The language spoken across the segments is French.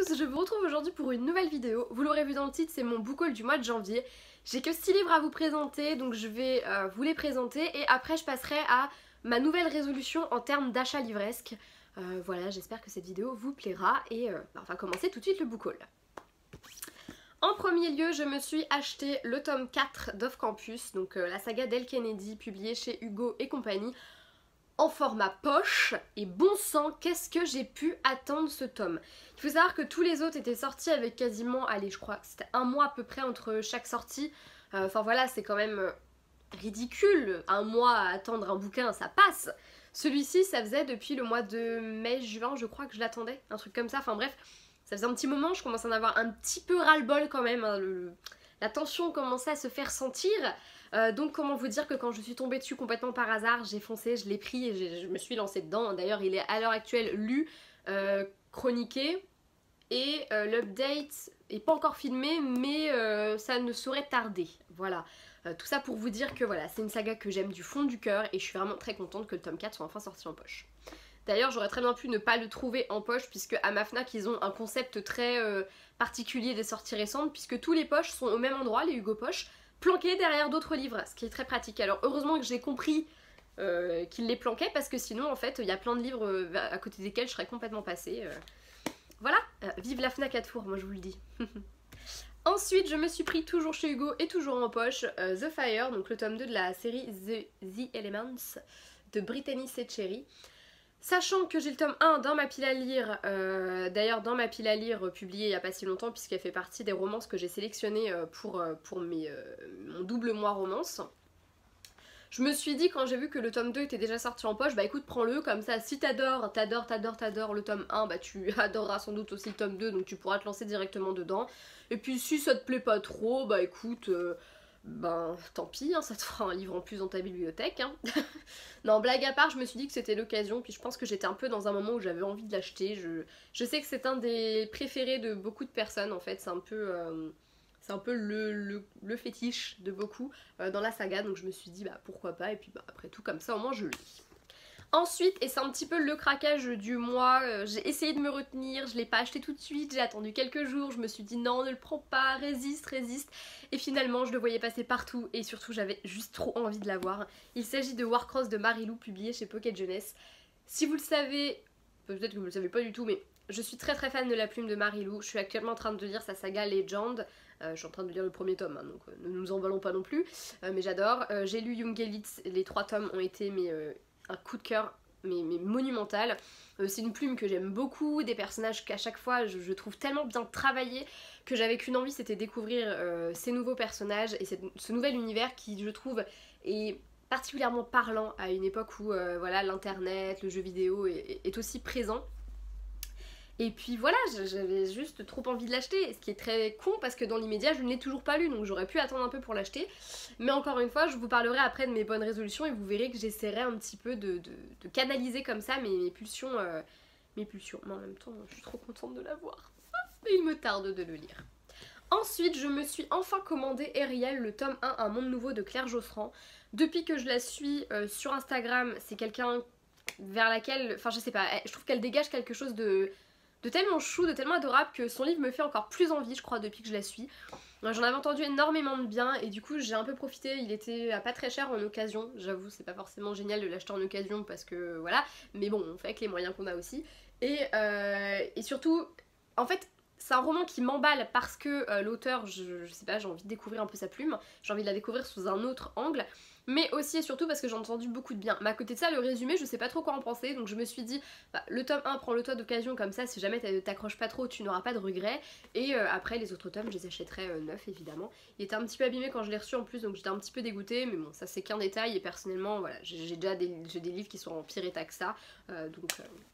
tous, je vous retrouve aujourd'hui pour une nouvelle vidéo. Vous l'aurez vu dans le titre, c'est mon book haul du mois de janvier. J'ai que 6 livres à vous présenter, donc je vais vous les présenter et après je passerai à ma nouvelle résolution en termes d'achat livresque. Voilà, j'espère que cette vidéo vous plaira et on va commencer tout de suite le book haul. En premier lieu, je me suis acheté le tome 4 d'Off Campus, donc la saga d'Elle Kennedy, publiée chez Hugo et compagnie, en format poche, et bon sang, qu'est-ce que j'ai pu attendre ce tome. Il faut savoir que tous les autres étaient sortis avec quasiment, allez, je crois que c'était un mois à peu près entre chaque sortie. Enfin voilà, c'est quand même ridicule, un mois à attendre un bouquin, ça passe. Celui-ci, ça faisait depuis le mois de mai-juin, je crois que je l'attendais, un truc comme ça, enfin bref. Ça faisait un petit moment, je commençais à en avoir un petit peu ras-le-bol quand même, hein, la tension commençait à se faire sentir. Donc comment vous dire que quand je suis tombée dessus complètement par hasard, j'ai foncé, je l'ai pris et je me suis lancée dedans. D'ailleurs il est à l'heure actuelle lu, chroniqué et l'update est pas encore filmé mais ça ne saurait tarder. Voilà. Tout ça pour vous dire que voilà, c'est une saga que j'aime du fond du cœur et je suis vraiment très contente que le tome 4 soit enfin sorti en poche. D'ailleurs j'aurais très bien pu ne pas le trouver en poche puisque à ma Fnac ils ont un concept très particulier des sorties récentes puisque tous les poches sont au même endroit, les Hugo Poches, planqués derrière d'autres livres, ce qui est très pratique. Alors heureusement que j'ai compris qu'ils les planquaient parce que sinon en fait il y a plein de livres à côté desquels je serais complètement passée. Voilà, vive la Fnac à Tours, moi je vous le dis. Ensuite, je me suis pris toujours chez Hugo et toujours en poche The Fire, donc le tome 2 de la série The Elements de Brittany Setcheri. Sachant que j'ai le tome 1 dans ma pile à lire, d'ailleurs dans ma pile à lire publiée il n'y a pas si longtemps puisqu'elle fait partie des romances que j'ai sélectionnées pour mon double mois romance. Je me suis dit quand j'ai vu que le tome 2 était déjà sorti en poche, bah écoute prends-le comme ça, si t'adores le tome 1, bah tu adoreras sans doute aussi le tome 2 donc tu pourras te lancer directement dedans. Et puis si ça te plaît pas trop, bah écoute... ben tant pis, hein, ça te fera un livre en plus dans ta bibliothèque. Hein. Non, blague à part, je me suis dit que c'était l'occasion, puis je pense que j'étais un peu dans un moment où j'avais envie de l'acheter. Je sais que c'est un des préférés de beaucoup de personnes en fait, c'est un peu le fétiche de beaucoup dans la saga, donc je me suis dit bah pourquoi pas, et puis bah après tout comme ça au moins je le lis. Ensuite, et c'est un petit peu le craquage du mois, j'ai essayé de me retenir, je l'ai pas acheté tout de suite, j'ai attendu quelques jours, je me suis dit non ne le prends pas, résiste, et finalement je le voyais passer partout et surtout j'avais juste trop envie de l'avoir. Il s'agit de Warcross de Marilou publié chez Pocket Jeunesse. Si vous le savez, peut-être que vous le savez pas du tout mais je suis très fan de la plume de Marilou, je suis actuellement en train de lire sa saga Legend. Je suis en train de lire le premier tome, hein, donc ne nous envolons pas non plus, mais j'adore. J'ai lu Young Elite, les 3 tomes ont été un coup de cœur mais monumental. C'est une plume que j'aime beaucoup, des personnages qu'à chaque fois je trouve tellement bien travaillés que j'avais qu'une envie, c'était découvrir ces nouveaux personnages et ce nouvel univers qui je trouve est particulièrement parlant à une époque où voilà, l'internet, le jeu vidéo est aussi présent. Et puis voilà, j'avais juste trop envie de l'acheter, ce qui est très con parce que dans l'immédiat je ne l'ai toujours pas lu donc j'aurais pu attendre un peu pour l'acheter. Mais encore une fois, je vous parlerai après de mes bonnes résolutions et vous verrez que j'essaierai un petit peu de canaliser comme ça mes pulsions. Mais en même temps, je suis trop contente de l'avoir. Et il me tarde de le lire. Ensuite, je me suis enfin commandé Ariel, le tome 1, Un monde nouveau de Claire Joffrand. Depuis que je la suis sur Instagram, c'est quelqu'un vers laquelle, enfin je sais pas, je trouve qu'elle dégage quelque chose de tellement chou, de tellement adorable que son livre me fait encore plus envie je crois depuis que je la suis. J'en avais entendu énormément de bien et du coup j'ai un peu profité, il était à pas très cher en occasion, j'avoue c'est pas forcément génial de l'acheter en occasion parce que voilà, mais bon on fait avec les moyens qu'on a aussi. Et surtout, en fait c'est un roman qui m'emballe parce que l'auteur, je sais pas, j'ai envie de découvrir un peu sa plume, j'ai envie de la découvrir sous un autre angle. Mais aussi et surtout parce que j'ai entendu beaucoup de bien. Mais à côté de ça, le résumé, je sais pas trop quoi en penser. Donc je me suis dit, bah, le tome 1, prends-le toi d'occasion. Comme ça, si jamais t'accroches pas trop, tu n'auras pas de regrets. Et après, les autres tomes, je les achèterai neufs, évidemment. Il était un petit peu abîmé quand je l'ai reçu en plus. Donc j'étais un petit peu dégoûtée. Mais bon, ça c'est qu'un détail. Et personnellement, voilà, j'ai déjà des livres qui sont en pire état que ça.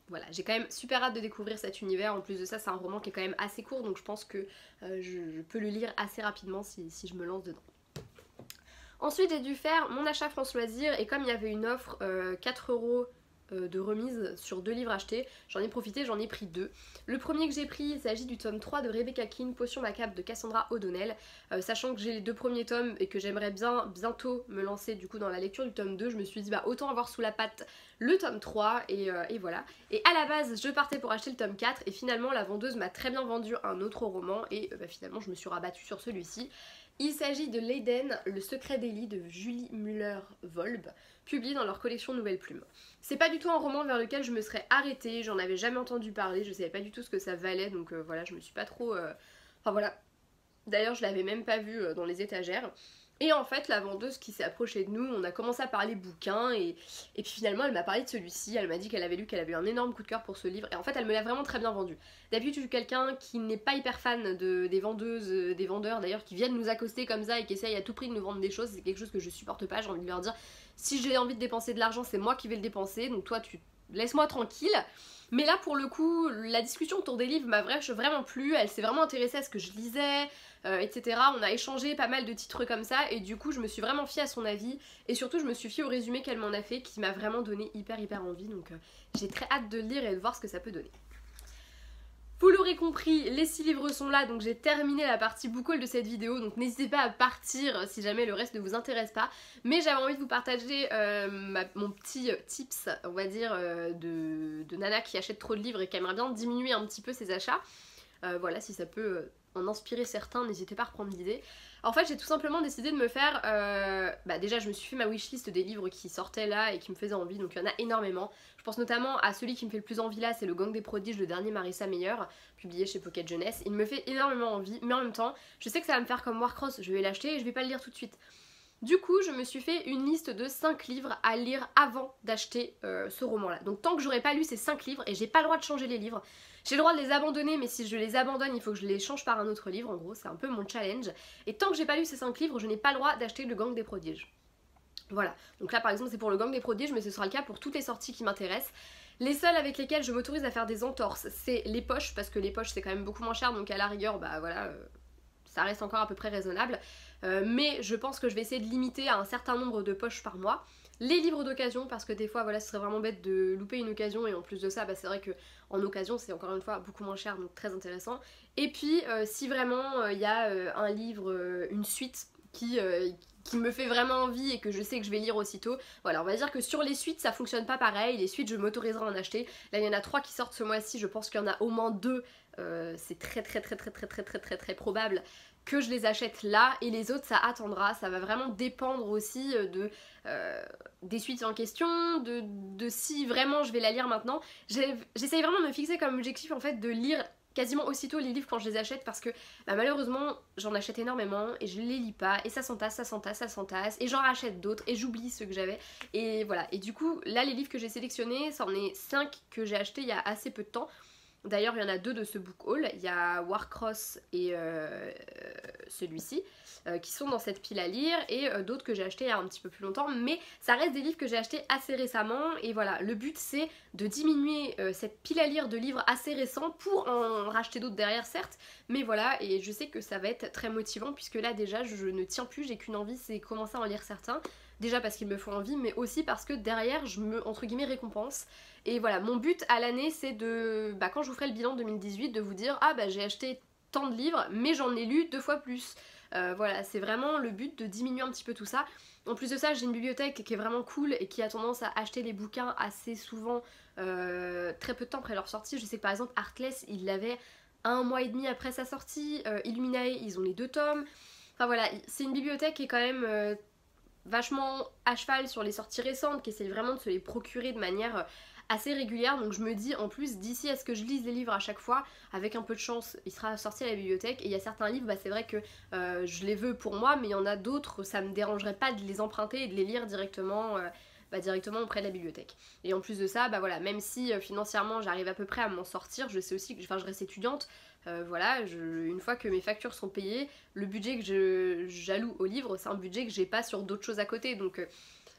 Voilà, j'ai quand même super hâte de découvrir cet univers. En plus de ça, c'est un roman qui est quand même assez court. Donc je pense que je peux le lire assez rapidement si je me lance dedans. Ensuite j'ai dû faire mon achat France Loisirs et comme il y avait une offre 4 € de remise sur 2 livres achetés. J'en ai profité, j'en ai pris 2. Le premier que j'ai pris, il s'agit du tome 3 de Rebecca King, Potion macabre de Cassandra O'Donnell. Sachant que j'ai les 2 premiers tomes et que j'aimerais bien bientôt me lancer du coup dans la lecture du tome 2, je me suis dit bah autant avoir sous la patte le tome 3 et voilà. Et à la base je partais pour acheter le tome 4 et finalement la vendeuse m'a très bien vendu un autre roman et finalement je me suis rabattue sur celui-ci. Il s'agit de L'Eden, le secret d'Ellie de Julie Müller-Volb, publié dans leur collection Nouvelle Plume. C'est pas du tout un roman vers lequel je me serais arrêtée, j'en avais jamais entendu parler, je savais pas du tout ce que ça valait, donc voilà, je me suis pas trop... Enfin voilà, d'ailleurs je l'avais même pas vu dans les étagères. Et en fait la vendeuse qui s'est approchée de nous, on a commencé à parler bouquins et puis finalement elle m'a parlé de celui-ci, elle m'a dit qu'elle avait lu, qu'elle avait eu un énorme coup de cœur pour ce livre et en fait elle me l'a vraiment très bien vendu. D'habitude je suis quelqu'un qui n'est pas hyper fan des vendeuses, des vendeurs d'ailleurs qui viennent nous accoster comme ça et qui essayent à tout prix de nous vendre des choses, c'est quelque chose que je supporte pas, j'ai envie de leur dire si j'ai envie de dépenser de l'argent c'est moi qui vais le dépenser donc toi tu laisse-moi tranquille. Mais là pour le coup la discussion autour des livres m'a vraiment plu, elle s'est vraiment intéressée à ce que je lisais, etc. On a échangé pas mal de titres comme ça et du coup je me suis vraiment fiée à son avis et surtout je me suis fiée au résumé qu'elle m'en a fait qui m'a vraiment donné hyper envie donc j'ai très hâte de le lire et de voir ce que ça peut donner. Vous l'aurez compris, les 6 livres sont là, donc j'ai terminé la partie book haul de cette vidéo, donc n'hésitez pas à partir si jamais le reste ne vous intéresse pas. Mais j'avais envie de vous partager mon petit tips, on va dire, de nana qui achète trop de livres et qui aimerait bien diminuer un petit peu ses achats. Voilà, si ça peut en inspirer certains, n'hésitez pas à reprendre l'idée. En fait j'ai tout simplement décidé de me faire, déjà je me suis fait ma wishlist des livres qui sortaient là et qui me faisaient envie, donc il y en a énormément. Je pense notamment à celui qui me fait le plus envie là, c'est Le Gang des Prodiges, le dernier Marissa Meyer, publié chez Pocket Jeunesse. Il me fait énormément envie, mais en même temps, je sais que ça va me faire comme Warcross, je vais l'acheter et je vais pas le lire tout de suite. Du coup, je me suis fait une liste de 5 livres à lire avant d'acheter ce roman-là. Donc tant que j'aurais pas lu ces 5 livres, et j'ai pas le droit de changer les livres, j'ai le droit de les abandonner, mais si je les abandonne, il faut que je les change par un autre livre, en gros, c'est un peu mon challenge. Et tant que j'ai pas lu ces 5 livres, je n'ai pas le droit d'acheter Le Gang des Prodiges. Voilà, donc là par exemple c'est pour Le Gang des Prodiges, mais ce sera le cas pour toutes les sorties qui m'intéressent. Les seules avec lesquelles je m'autorise à faire des entorses, c'est les poches, parce que les poches c'est quand même beaucoup moins cher, donc à la rigueur, bah voilà, ça reste encore à peu près raisonnable. Mais je pense que je vais essayer de limiter à un certain nombre de poches par mois. Les livres d'occasion, parce que des fois voilà ce serait vraiment bête de louper une occasion et en plus de ça bah, c'est vrai que en occasion c'est encore une fois beaucoup moins cher donc très intéressant. Et puis si vraiment il y a un livre, une suite qui me fait vraiment envie et que je sais que je vais lire aussitôt, voilà on va dire que sur les suites ça fonctionne pas pareil, les suites je m'autoriserai à en acheter. Là il y en a 3 qui sortent ce mois-ci, je pense qu'il y en a au moins 2, c'est très probable que je les achète là et les autres ça attendra, ça va vraiment dépendre aussi des suites en question, de si vraiment je vais la lire maintenant. J'essaye vraiment de me fixer comme objectif en fait de lire quasiment aussitôt les livres quand je les achète parce que bah, malheureusement j'en achète énormément et je les lis pas et ça s'entasse et j'en rachète d'autres et j'oublie ceux que j'avais et voilà. Et du coup là les livres que j'ai sélectionnés, c'en est 5 que j'ai achetés il y a assez peu de temps. D'ailleurs il y en a 2 de ce book haul, il y a Warcross et celui-ci qui sont dans cette pile à lire et d'autres que j'ai achetés il y a un petit peu plus longtemps, mais ça reste des livres que j'ai achetés assez récemment et voilà, le but c'est de diminuer cette pile à lire de livres assez récents pour en racheter d'autres derrière certes, mais voilà, et je sais que ça va être très motivant puisque là déjà je ne tiens plus, j'ai qu'une envie, c'est commencer à en lire certains. Déjà parce qu'ils me font envie, mais aussi parce que derrière je me, entre guillemets, récompense. Et voilà, mon but à l'année c'est de, quand je vous ferai le bilan 2018, de vous dire ah bah j'ai acheté tant de livres, mais j'en ai lu 2 fois plus. Voilà, c'est vraiment le but de diminuer un petit peu tout ça. En plus de ça, j'ai une bibliothèque qui est vraiment cool et qui a tendance à acheter les bouquins assez souvent, très peu de temps après leur sortie. Je sais que par exemple Artless, ils l'avaient 1 mois et demi après sa sortie, Illuminae, ils ont les 2 tomes. Enfin voilà, c'est une bibliothèque qui est quand même vachement à cheval sur les sorties récentes, qui essaye vraiment de se les procurer de manière assez régulière, donc je me dis en plus d'ici à ce que je lise les livres à chaque fois, avec un peu de chance il sera sorti à la bibliothèque, et il y a certains livres, bah, c'est vrai que je les veux pour moi, mais il y en a d'autres, ça me dérangerait pas de les emprunter et de les lire directement auprès de la bibliothèque. Et en plus de ça, bah voilà, même si financièrement j'arrive à peu près à m'en sortir, je sais aussi que je reste étudiante, voilà, une fois que mes factures sont payées, le budget que j'alloue au livre, c'est un budget que j'ai pas sur d'autres choses à côté, donc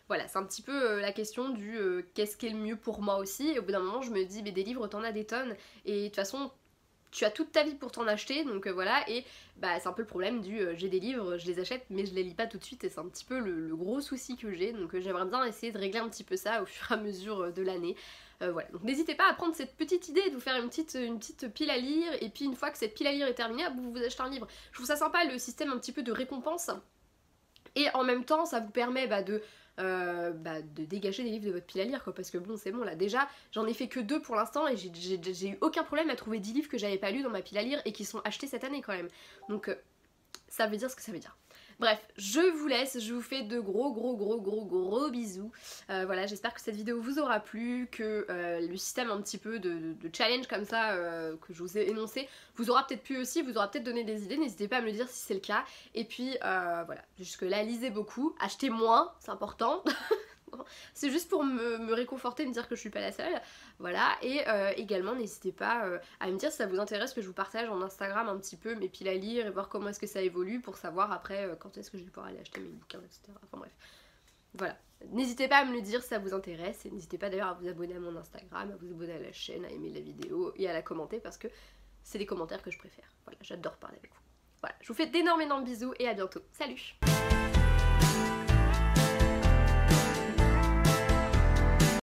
voilà, c'est un petit peu la question du qu'est-ce qui est le mieux pour moi aussi, et au bout d'un moment je me dis, mais des livres t'en as des tonnes, et de toute façon tu as toute ta vie pour t'en acheter, donc voilà, et bah c'est un peu le problème du j'ai des livres, je les achète mais je les lis pas tout de suite, et c'est un petit peu le gros souci que j'ai, donc j'aimerais bien essayer de régler un petit peu ça au fur et à mesure de l'année. Voilà, donc n'hésitez pas à prendre cette petite idée de vous faire une petite pile à lire, et puis une fois que cette pile à lire est terminée, vous vous achetez un livre. Je trouve ça sympa le système un petit peu de récompense, et en même temps ça vous permet de dégager des livres de votre pile à lire quoi, parce que bon c'est bon là déjà j'en ai fait que 2 pour l'instant et j'ai eu aucun problème à trouver 10 livres que j'avais pas lus dans ma pile à lire et qui sont achetés cette année quand même, donc ça veut dire ce que ça veut dire. Bref, je vous laisse, je vous fais de gros bisous. Voilà, j'espère que cette vidéo vous aura plu, que le système un petit peu de challenge comme ça que je vous ai énoncé vous aura peut-être plu aussi, vous aura peut-être donné des idées, n'hésitez pas à me le dire si c'est le cas. Et puis voilà, jusque là lisez beaucoup, achetez moins, c'est important. C'est juste pour me réconforter, me dire que je suis pas la seule, voilà, et également n'hésitez pas à me dire si ça vous intéresse que je vous partage en Instagram un petit peu mes piles à lire et voir comment est-ce que ça évolue pour savoir après quand est-ce que je vais pouvoir aller acheter mes bouquins, etc. Enfin bref, voilà, n'hésitez pas à me le dire si ça vous intéresse, et n'hésitez pas d'ailleurs à vous abonner à mon Instagram, à vous abonner à la chaîne, à aimer la vidéo et à la commenter parce que c'est les commentaires que je préfère, voilà, j'adore parler avec vous. Voilà, je vous fais d'énormément de bisous et à bientôt, salut!